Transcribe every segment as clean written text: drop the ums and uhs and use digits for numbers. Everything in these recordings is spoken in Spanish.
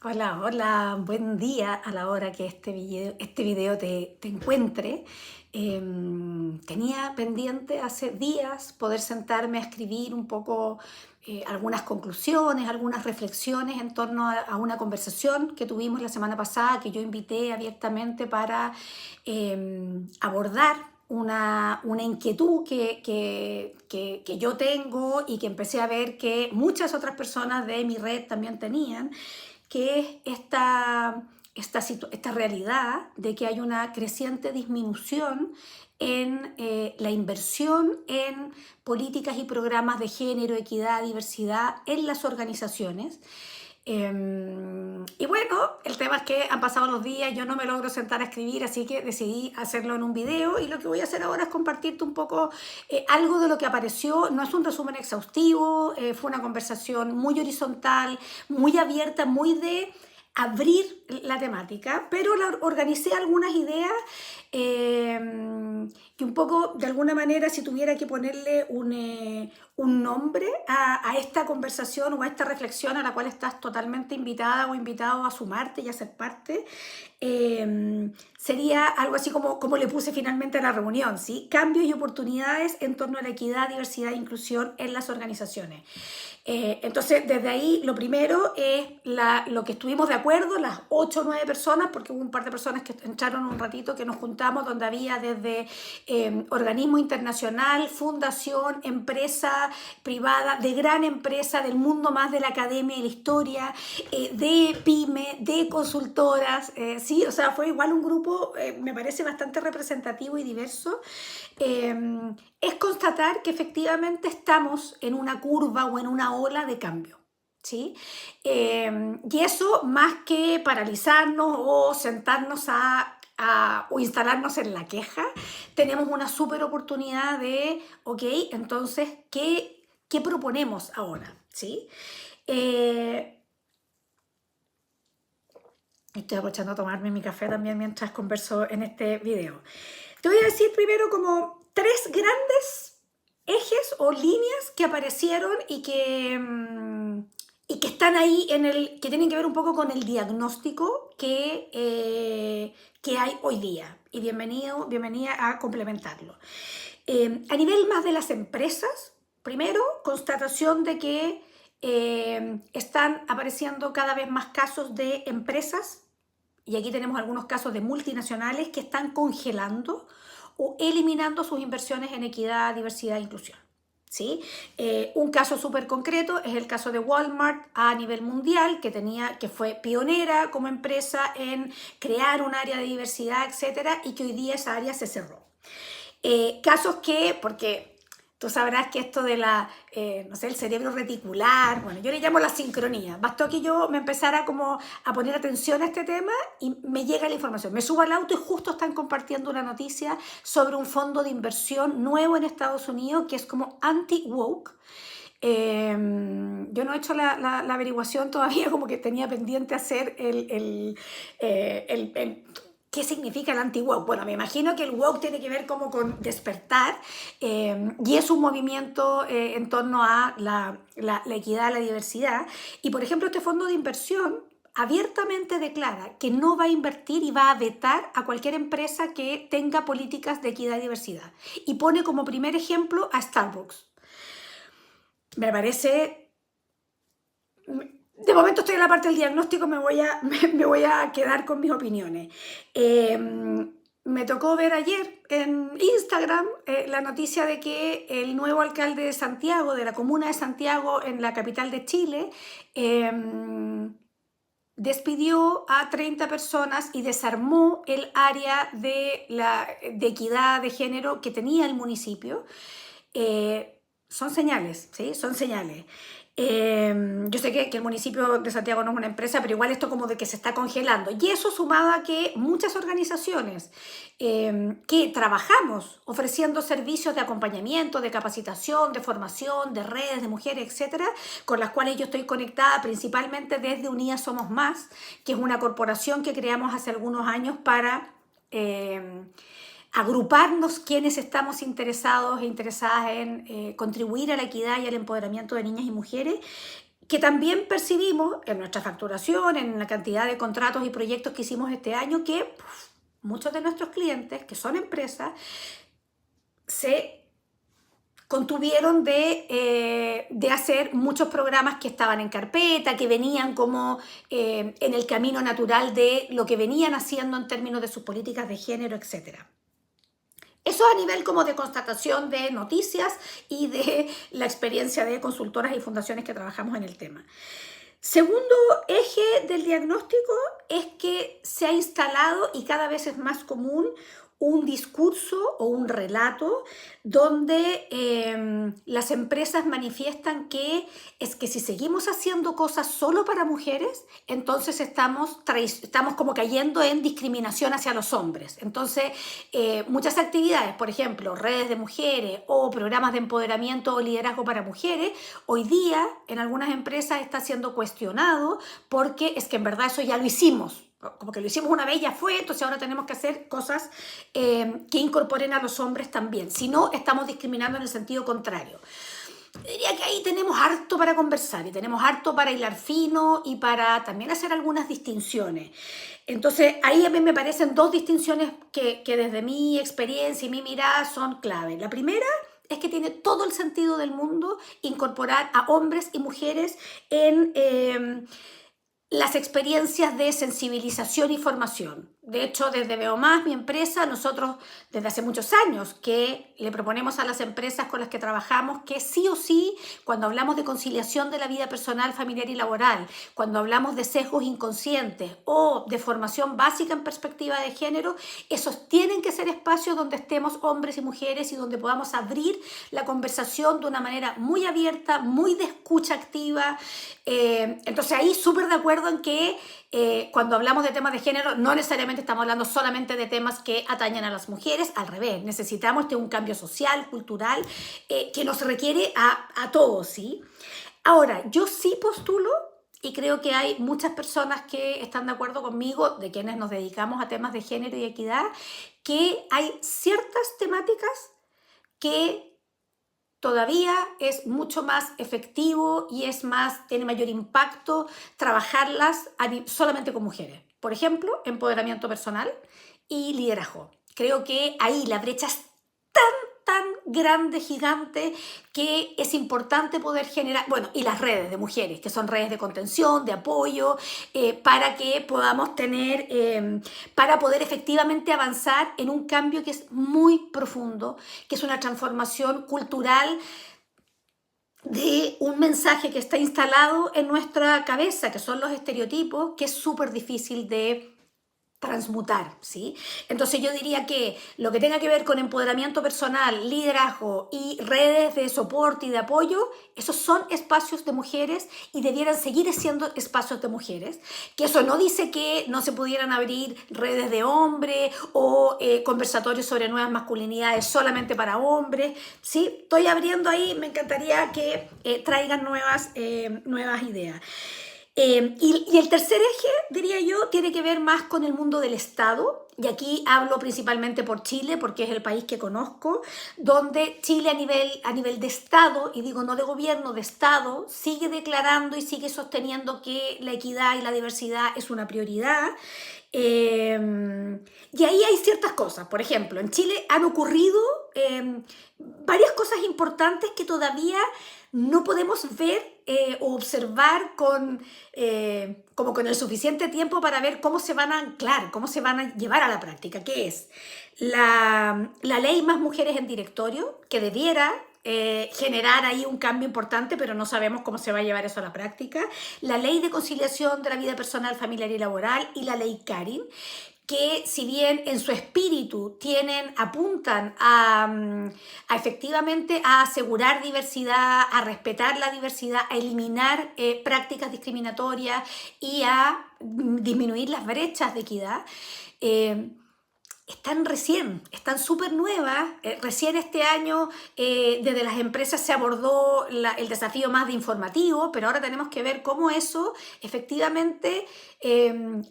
Hola, hola, buen día a la hora que este video te encuentre. Tenía pendiente hace días poder sentarme a escribir un poco algunas conclusiones, algunas reflexiones en torno a una conversación que tuvimos la semana pasada, que yo invité abiertamente para abordar una inquietud que yo tengo y que empecé a ver que muchas otras personas de mi red también tenían, que es esta realidad de que hay una creciente disminución en la inversión en políticas y programas de género, equidad, diversidad en las organizaciones. Y bueno, el tema es que han pasado los días, yo no me logro sentar a escribir, así que decidí hacerlo en un video y lo que voy a hacer ahora es compartirte un poco algo de lo que apareció. No es un resumen exhaustivo, fue una conversación muy horizontal, muy abierta, muy de abrir la temática, pero organicé algunas ideas que un poco, de alguna manera, si tuviera que ponerle un nombre a esta conversación o a esta reflexión a la cual estás totalmente invitada o invitado a sumarte y a ser parte, sería algo así como le puse finalmente a la reunión, ¿sí? Cambios y oportunidades en torno a la equidad, diversidad e inclusión en las organizaciones. Entonces, desde ahí, lo primero es lo que estuvimos de acuerdo, las 8 o 9 personas, porque hubo un par de personas que entraron un ratito, que nos juntamos, donde había desde organismo internacional, fundación, empresa privada, de gran empresa, del mundo más de la academia y la historia, de pyme, de consultoras, sí, o sea, fue igual un grupo, me parece bastante representativo y diverso. Es constatar que efectivamente estamos en una curva o en una ola de cambio. ¿Sí? Y eso, más que paralizarnos o sentarnos o instalarnos en la queja, tenemos una súper oportunidad de, ok, entonces, ¿qué proponemos ahora? ¿Sí? Eh, Estoy aprovechando a tomarme mi café también mientras converso en este video. Te voy a decir primero como tres grandes ejes o líneas que aparecieron y que están ahí que tienen que ver un poco con el diagnóstico que hay hoy día. Y bienvenida a complementarlo. A nivel más de las empresas, primero, constatación de que están apareciendo cada vez más casos de empresas, y aquí tenemos algunos casos de multinacionales que están congelando o eliminando sus inversiones en equidad, diversidad e inclusión. ¿Sí? Un caso súper concreto es el caso de Walmart a nivel mundial, que fue pionera como empresa en crear un área de diversidad, etcétera, y que hoy día esa área se cerró. Casos que, porque tú sabrás que esto de no sé, el cerebro reticular, bueno, yo le llamo la sincronía. Bastó que yo me empezara como a poner atención a este tema y me llega la información. Me subo al auto y justo están compartiendo una noticia sobre un fondo de inversión nuevo en Estados Unidos que es como anti-woke. Yo no he hecho la averiguación todavía, como que tenía pendiente hacer ¿qué significa el anti-woke? Bueno, me imagino que el woke tiene que ver como con despertar y es un movimiento en torno a la equidad, la diversidad. Y, por ejemplo, este fondo de inversión abiertamente declara que no va a invertir y va a vetar a cualquier empresa que tenga políticas de equidad y diversidad. Y pone como primer ejemplo a Starbucks. Me parece, de momento estoy en la parte del diagnóstico, me voy a quedar con mis opiniones. Me tocó ver ayer en Instagram la noticia de que el nuevo alcalde de Santiago, de la comuna de Santiago, en la capital de Chile, despidió a 30 personas y desarmó el área de equidad de género que tenía el municipio. Son señales, ¿sí? Son señales. Yo sé que el municipio de Santiago no es una empresa, pero igual esto como de que se está congelando. Y eso sumado a que muchas organizaciones que trabajamos ofreciendo servicios de acompañamiento, de capacitación, de formación, de redes de mujeres, etcétera, con las cuales yo estoy conectada principalmente desde Unidas Somos Más, que es una corporación que creamos hace algunos años para agruparnos quienes estamos interesados e interesadas en contribuir a la equidad y al empoderamiento de niñas y mujeres, que también percibimos en nuestra facturación, en la cantidad de contratos y proyectos que hicimos este año, que muchos de nuestros clientes, que son empresas, se contuvieron de hacer muchos programas que estaban en carpeta, que venían como en el camino natural de lo que venían haciendo en términos de sus políticas de género, etc. Eso a nivel como de constatación de noticias y de la experiencia de consultoras y fundaciones que trabajamos en el tema. Segundo eje del diagnóstico es que se ha instalado y cada vez es más común un discurso o un relato donde las empresas manifiestan que es que si seguimos haciendo cosas solo para mujeres, entonces estamos como cayendo en discriminación hacia los hombres. Entonces, muchas actividades, por ejemplo, redes de mujeres o programas de empoderamiento o liderazgo para mujeres, hoy día en algunas empresas está siendo cuestionado porque es que en verdad eso ya lo hicimos. Como que lo hicimos una vez, ya fue, entonces ahora tenemos que hacer cosas que incorporen a los hombres también. Si no, estamos discriminando en el sentido contrario. Diría que ahí tenemos harto para conversar y tenemos harto para hilar fino y para también hacer algunas distinciones. Entonces, ahí a mí me parecen dos distinciones que desde mi experiencia y mi mirada son clave. La primera es que tiene todo el sentido del mundo incorporar a hombres y mujeres en las experiencias de sensibilización y formación. De hecho, desde Veo Más, mi empresa, nosotros desde hace muchos años que le proponemos a las empresas con las que trabajamos que sí o sí, cuando hablamos de conciliación de la vida personal, familiar y laboral, cuando hablamos de sesgos inconscientes o de formación básica en perspectiva de género, esos tienen que ser espacios donde estemos hombres y mujeres y donde podamos abrir la conversación de una manera muy abierta, muy de escucha activa. Entonces ahí súper de acuerdo en que cuando hablamos de temas de género no necesariamente estamos hablando solamente de temas que atañen a las mujeres, al revés, necesitamos un cambio social, cultural, que nos requiere a todos, ¿sí? Ahora, yo sí postulo, y creo que hay muchas personas que están de acuerdo conmigo, de quienes nos dedicamos a temas de género y equidad, que hay ciertas temáticas que todavía es mucho más efectivo y tiene mayor impacto trabajarlas solamente con mujeres. Por ejemplo, empoderamiento personal y liderazgo. Creo que ahí la brecha es tan grande, gigante, que es importante poder generar, bueno, y las redes de mujeres, que son redes de contención, de apoyo, para que podamos tener, para poder efectivamente avanzar en un cambio que es muy profundo, que es una transformación cultural de un mensaje que está instalado en nuestra cabeza, que son los estereotipos, que es súper difícil de transmutar, ¿sí? Entonces yo diría que lo que tenga que ver con empoderamiento personal, liderazgo y redes de soporte y de apoyo, esos son espacios de mujeres y debieran seguir siendo espacios de mujeres. Que eso no dice que no se pudieran abrir redes de hombres o conversatorios sobre nuevas masculinidades solamente para hombres, ¿sí? Estoy abriendo ahí, me encantaría que traigan nuevas ideas. Y el tercer eje, diría yo, tiene que ver más con el mundo del Estado, y aquí hablo principalmente por Chile, porque es el país que conozco, donde Chile a nivel de Estado, y digo no de gobierno, de Estado, sigue declarando y sigue sosteniendo que la equidad y la diversidad es una prioridad. Y ahí hay ciertas cosas. Por ejemplo, en Chile han ocurrido varias cosas importantes que todavía no podemos ver o observar como con el suficiente tiempo para ver cómo se van a anclar, cómo se van a llevar a la práctica, que es la ley Más Mujeres en Directorio, que debiera generar ahí un cambio importante, pero no sabemos cómo se va a llevar eso a la práctica, la ley de conciliación de la vida personal, familiar y laboral y la ley Karin, que si bien en su espíritu apuntan a efectivamente a asegurar diversidad, a respetar la diversidad, a eliminar prácticas discriminatorias y a disminuir las brechas de equidad, están súper nuevas. Recién este año desde las empresas se abordó el desafío más de informativo, pero ahora tenemos que ver cómo eso efectivamente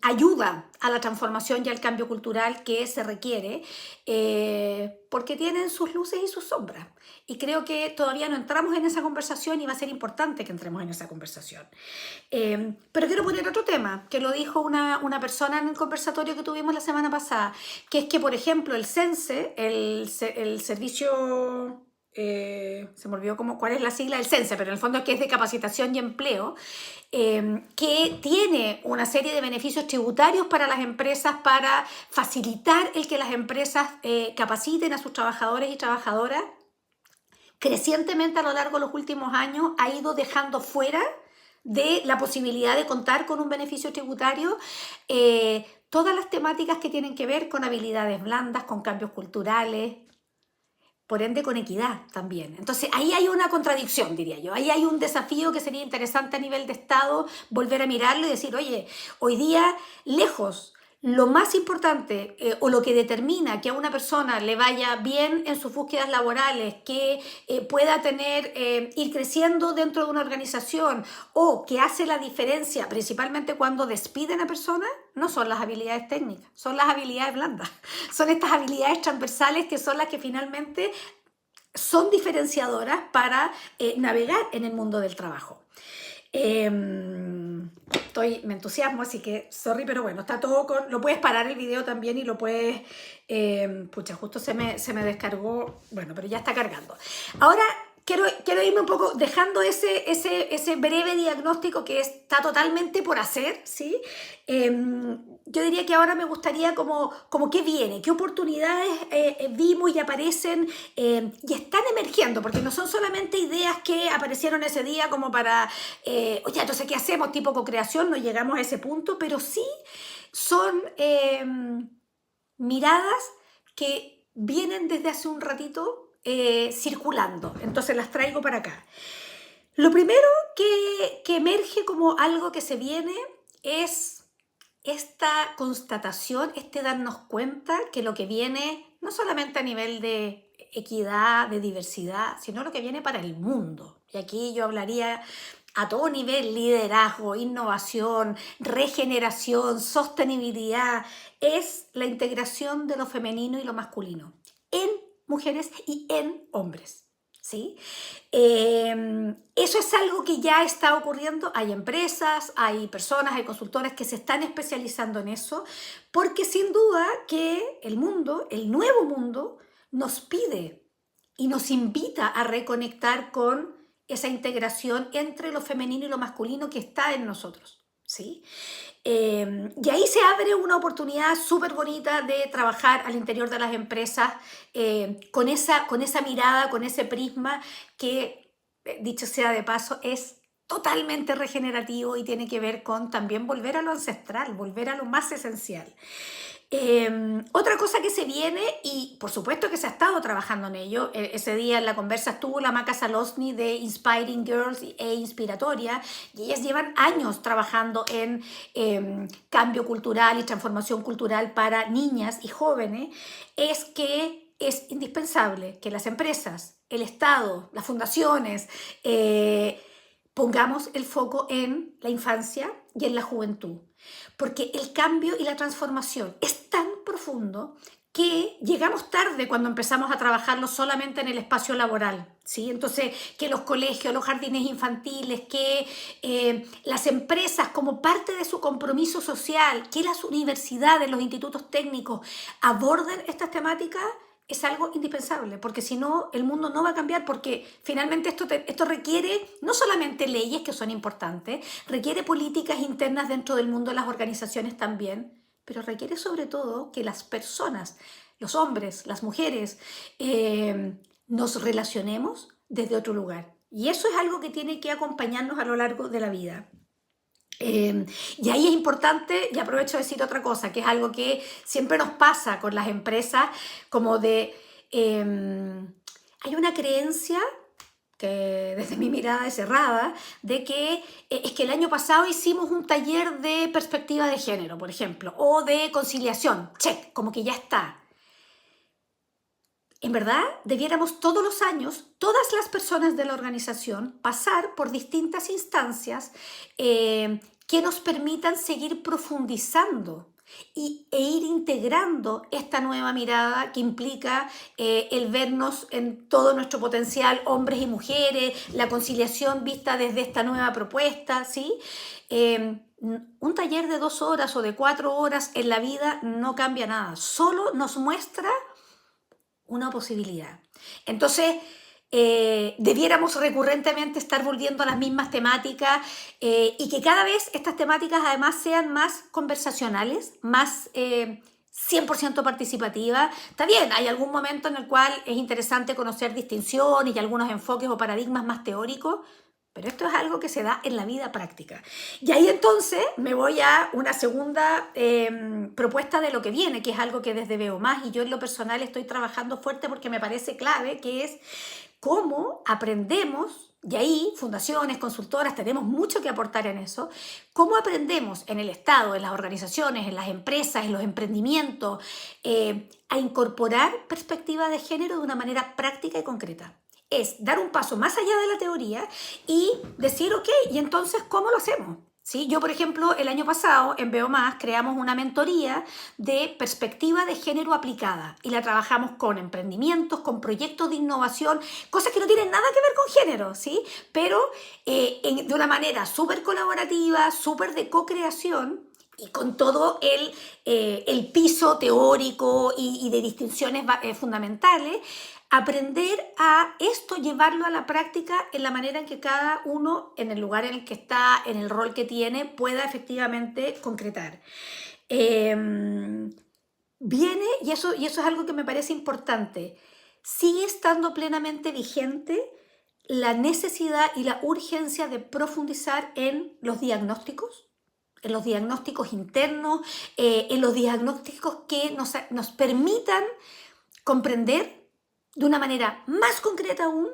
ayuda a la transformación y al cambio cultural que se requiere porque tienen sus luces y sus sombras. Y creo que todavía no entramos en esa conversación y va a ser importante que entremos en esa conversación. Pero quiero poner otro tema, que lo dijo una persona en el conversatorio que tuvimos la semana pasada, que es que, por ejemplo, el CENSE, el servicio... se me olvidó cuál es la sigla del CENSE, pero en el fondo es que es de capacitación y empleo, que tiene una serie de beneficios tributarios para las empresas para facilitar el que las empresas capaciten a sus trabajadores y trabajadoras. Crecientemente a lo largo de los últimos años ha ido dejando fuera de la posibilidad de contar con un beneficio tributario todas las temáticas que tienen que ver con habilidades blandas, con cambios culturales, por ende con equidad también. Entonces ahí hay una contradicción, diría yo. Ahí hay un desafío que sería interesante a nivel de Estado volver a mirarlo y decir, oye, hoy día lejos, lo más importante o lo que determina que a una persona le vaya bien en sus búsquedas laborales, que pueda ir creciendo dentro de una organización o que hace la diferencia principalmente cuando despiden a personas, no son las habilidades técnicas, son las habilidades blandas. Son estas habilidades transversales que son las que finalmente son diferenciadoras para navegar en el mundo del trabajo. Me entusiasmo, así que sorry, pero bueno, está todo lo puedes parar el video también y lo puedes, pucha, justo se me descargó, bueno, pero ya está cargando. Ahora quiero irme un poco dejando ese breve diagnóstico que está totalmente por hacer, ¿sí? Yo diría que ahora me gustaría como qué viene, qué oportunidades vimos y aparecen y están emergiendo, porque no son solamente ideas que aparecieron ese día como para, oye, entonces, ¿qué hacemos? Tipo co-creación, no llegamos a ese punto, pero sí son miradas que vienen desde hace un ratito circulando, entonces las traigo para acá. Lo primero que emerge como algo que se viene es esta constatación, darnos cuenta que lo que viene no solamente a nivel de equidad, de diversidad, sino lo que viene para el mundo. Y aquí yo hablaría a todo nivel: liderazgo, innovación, regeneración, sostenibilidad. Es la integración de lo femenino y lo masculino en mujeres y en hombres. ¿Sí? Eso es algo que ya está ocurriendo. Hay empresas, hay personas, hay consultores que se están especializando en eso, porque sin duda que el mundo, el nuevo mundo, nos pide y nos invita a reconectar con esa integración entre lo femenino y lo masculino que está en nosotros. ¿Sí? Y ahí se abre una oportunidad súper bonita de trabajar al interior de las empresas con esa mirada, con ese prisma que, dicho sea de paso, es totalmente regenerativo y tiene que ver con también volver a lo ancestral, volver a lo más esencial. Otra cosa que se viene, y por supuesto que se ha estado trabajando en ello, ese día en la conversa estuvo la Maca Salosny de Inspiring Girls e Inspiratoria, y ellas llevan años trabajando en cambio cultural y transformación cultural para niñas y jóvenes. Es que es indispensable que las empresas, el Estado, las fundaciones, pongamos el foco en la infancia y en la juventud, porque el cambio y la transformación es tan profundo que llegamos tarde cuando empezamos a trabajarlo solamente en el espacio laboral, ¿sí? Entonces, que los colegios, los jardines infantiles, que las empresas como parte de su compromiso social, que las universidades, los institutos técnicos aborden estas temáticas, es algo indispensable, porque si no, el mundo no va a cambiar, porque finalmente esto requiere no solamente leyes que son importantes, requiere políticas internas dentro del mundo de las organizaciones también, pero requiere sobre todo que las personas, los hombres, las mujeres, nos relacionemos desde otro lugar. Y eso es algo que tiene que acompañarnos a lo largo de la vida. Y ahí es importante, y aprovecho de decir otra cosa, que es algo que siempre nos pasa con las empresas, como de, hay una creencia que desde mi mirada es errada, de que es que el año pasado hicimos un taller de perspectiva de género, por ejemplo, o de conciliación, check, como que ya está. En verdad, debiéramos todos los años, todas las personas de la organización, pasar por distintas instancias que nos permitan seguir profundizando e ir integrando esta nueva mirada que implica el vernos en todo nuestro potencial, hombres y mujeres, la conciliación vista desde esta nueva propuesta, ¿sí? Un taller de 2 horas o de 4 horas en la vida no cambia nada, solo nos muestra una posibilidad. Entonces, debiéramos recurrentemente estar volviendo a las mismas temáticas y que cada vez estas temáticas además sean más conversacionales, más 100% participativas. Está bien, hay algún momento en el cual es interesante conocer distinciones y algunos enfoques o paradigmas más teóricos, pero esto es algo que se da en la vida práctica. Y ahí entonces me voy a una segunda propuesta de lo que viene, que es algo que desde Veo Más y yo en lo personal estoy trabajando fuerte porque me parece clave, que es cómo aprendemos, y ahí fundaciones, consultoras, tenemos mucho que aportar en eso, cómo aprendemos en el Estado, en las organizaciones, en las empresas, en los emprendimientos, a incorporar perspectiva de género de una manera práctica y concreta. Es dar un paso más allá de la teoría y decir, ok, ¿y entonces cómo lo hacemos? ¿Sí? Yo, por ejemplo, el año pasado en Veo Más creamos una mentoría de perspectiva de género aplicada y la trabajamos con emprendimientos, con proyectos de innovación, cosas que no tienen nada que ver con género, ¿sí? Pero de una manera súper colaborativa, súper de co-creación y con todo el piso teórico y de distinciones fundamentales. Aprender a esto, llevarlo a la práctica en la manera en que cada uno, en el lugar en el que está, en el rol que tiene, pueda efectivamente concretar. Viene, y eso es algo que me parece importante, sigue estando plenamente vigente la necesidad y la urgencia de profundizar en los diagnósticos internos, en los diagnósticos que nos permitan comprender de una manera más concreta aún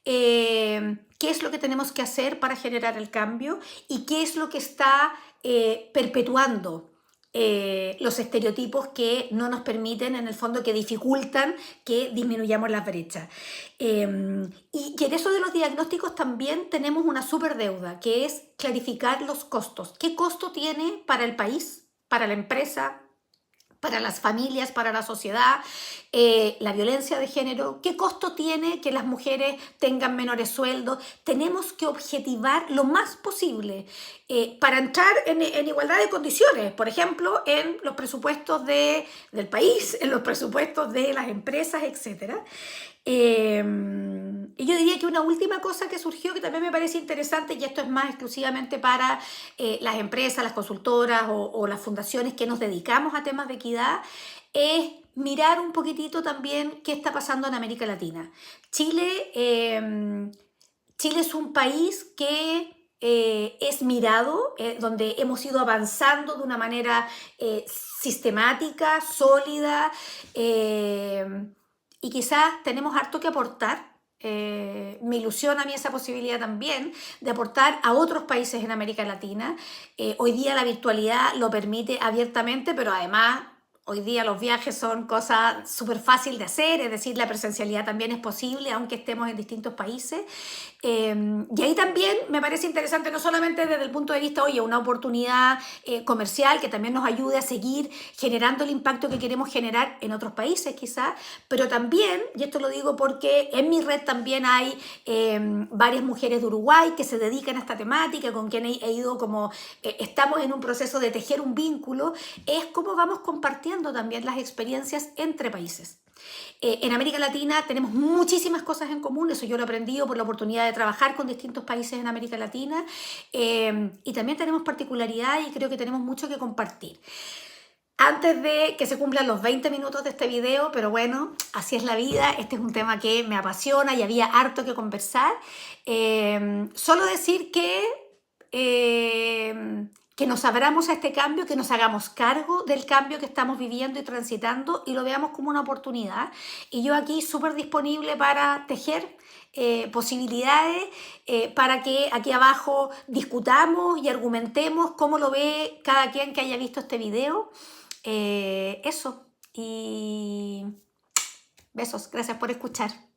qué es lo que tenemos que hacer para generar el cambio y qué es lo que está perpetuando los estereotipos que no nos permiten, en el fondo, que dificultan que disminuyamos las brechas. Y en eso de los diagnósticos también tenemos una súper deuda, que es clarificar los costos. ¿Qué costo tiene para el país, para la empresa, para las familias, para la sociedad, la violencia de género? ¿Qué costo tiene que las mujeres tengan menores sueldos? Tenemos que objetivar lo más posible para entrar en igualdad de condiciones, por ejemplo, en los presupuestos del país, en los presupuestos de las empresas, etc. Y yo diría que una última cosa que surgió que también me parece interesante, y esto es más exclusivamente para las empresas, las consultoras o las fundaciones que nos dedicamos a temas de equidad, es mirar un poquitito también qué está pasando en América Latina. Chile es un país que es mirado, donde hemos ido avanzando de una manera sistemática, sólida, y quizás tenemos harto que aportar. Me ilusiona a mí esa posibilidad también de aportar a otros países en América Latina. Hoy día la virtualidad lo permite abiertamente, pero además hoy día los viajes son cosa súper fácil de hacer, es decir, la presencialidad también es posible, aunque estemos en distintos países. Y ahí también me parece interesante, no solamente desde el punto de vista, oye, una oportunidad comercial que también nos ayude a seguir generando el impacto que queremos generar en otros países quizás, pero también, y esto lo digo porque en mi red también hay varias mujeres de Uruguay que se dedican a esta temática, con quien he ido como, estamos en un proceso de tejer un vínculo, es cómo vamos compartiendo también las experiencias entre países. En América Latina tenemos muchísimas cosas en común, eso yo lo he aprendido por la oportunidad de trabajar con distintos países en América Latina, y también tenemos particularidades y creo que tenemos mucho que compartir. Antes de que se cumplan los 20 minutos de este video, pero bueno, así es la vida, este es un tema que me apasiona y había harto que conversar. Solo decir que nos abramos a este cambio, que nos hagamos cargo del cambio que estamos viviendo y transitando y lo veamos como una oportunidad. Y yo aquí súper disponible para tejer posibilidades, para que aquí abajo discutamos y argumentemos cómo lo ve cada quien que haya visto este video. Eso. Y besos. Gracias por escuchar.